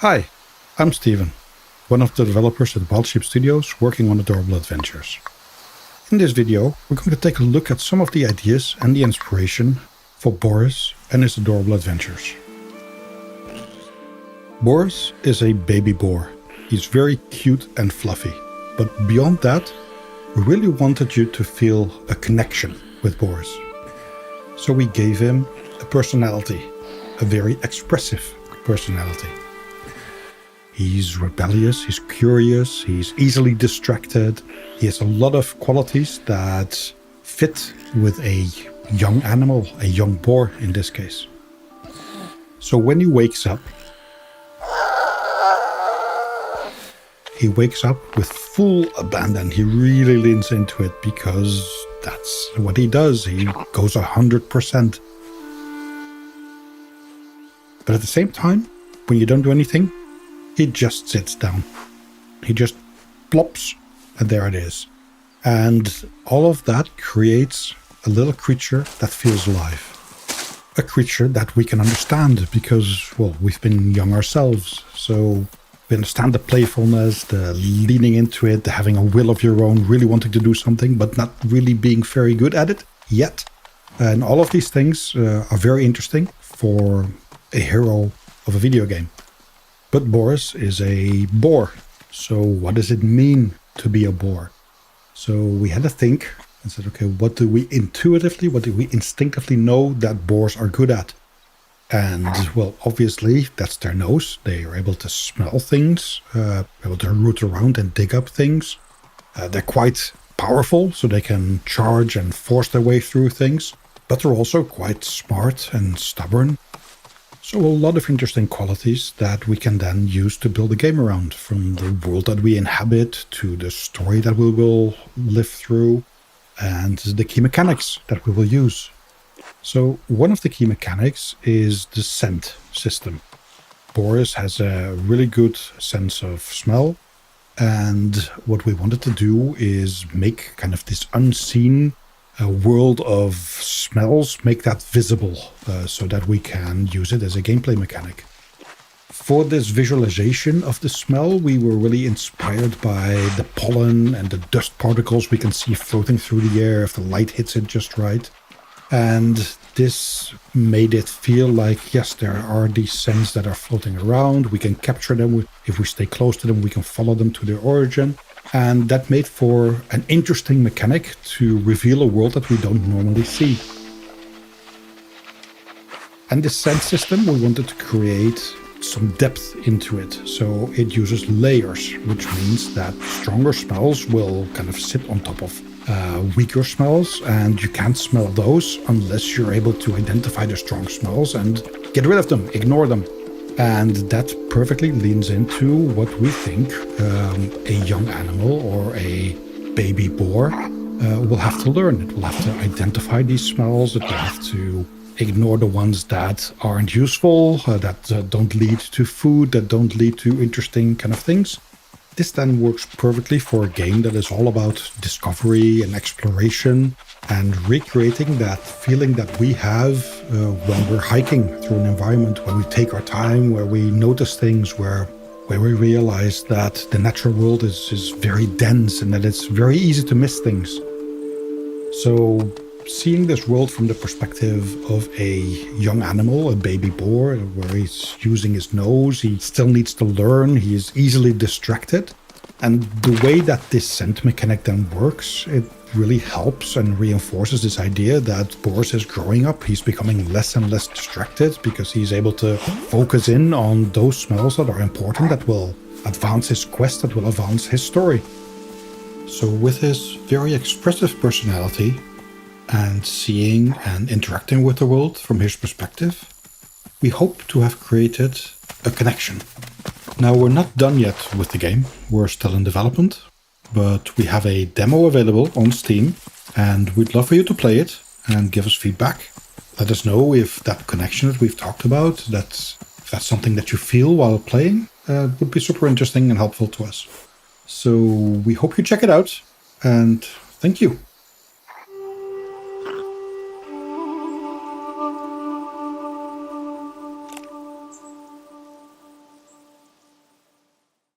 Hi, I'm Steven, one of the developers at Wild Sheep Studios working on Adorable Adventures. In this video, we're going to take a look at some of the ideas and the inspiration for Boris and his Adorable Adventures. Boris is a baby boar. He's very cute and fluffy, but beyond that, we really wanted you to feel a connection with Boris. So we gave him a personality, a very expressive personality. He's rebellious, he's curious, he's easily distracted. He has a lot of qualities that fit with a young animal, a young boar in this case. So when he wakes up with full abandon. He really leans into it because that's what he does. He goes 100%. But at the same time, when you don't do anything, he just sits down. He just plops, and there it is. And all of that creates a little creature that feels alive. A creature that we can understand because, well, we've been young ourselves. So we understand the playfulness, the leaning into it, the having a will of your own, really wanting to do something, but not really being very good at it yet. And all of these things are very interesting for a hero of a video game. But Boris is a boar. So what does it mean to be a boar? So we had to think and said, okay, what do we instinctively know that boars are good at? And, well, obviously, that's their nose. They are able to smell things, able to root around and dig up things. They're quite powerful, so they can charge and force their way through things. But they're also quite smart and stubborn. So a lot of interesting qualities that we can then use to build a game around, from the world that we inhabit to the story that we will live through and the key mechanics that we will use. So one of the key mechanics is the scent system. Boris has a really good sense of smell, and what we wanted to do is make kind of this unseen world of smells, make that visible so that we can use it as a gameplay mechanic. For this visualization of the smell, we were really inspired by the pollen and the dust particles we can see floating through the air if the light hits it just right. And this made it feel like, yes, there are these scents that are floating around. We can capture them. If we stay close to them, we can follow them to their origin. And that made for an interesting mechanic to reveal a world that we don't normally see. And this scent system, we wanted to create some depth into it. So it uses layers, which means that stronger smells will kind of sit on top of weaker smells, and you can't smell those unless you're able to identify the strong smells and get rid of them, ignore them. And that perfectly leans into what we think a young animal or a baby boar will have to learn. It will have to identify these smells. It will have to ignore the ones that aren't useful, that don't lead to food, that don't lead to interesting kind of things. This then works perfectly for a game that is all about discovery and exploration and recreating that feeling that we have when we're hiking through an environment, when we take our time, where we notice things, where we realize that the natural world is very dense and that it's very easy to miss things. So seeing this world from the perspective of a young animal, a baby boar, where he's using his nose, he still needs to learn, he is easily distracted. And the way that this scent mechanic then works, it really helps and reinforces this idea that Boris is growing up. He's becoming less and less distracted because he's able to focus in on those smells that are important, that will advance his quest, that will advance his story. So with his very expressive personality, and seeing and interacting with the world from his perspective, we hope to have created a connection. Now, we're not done yet with the game. We're still in development, but we have a demo available on Steam, and we'd love for you to play it and give us feedback. Let us know if that connection that we've talked about, if that's something that you feel while playing, would be super interesting and helpful to us. So we hope you check it out, and thank you.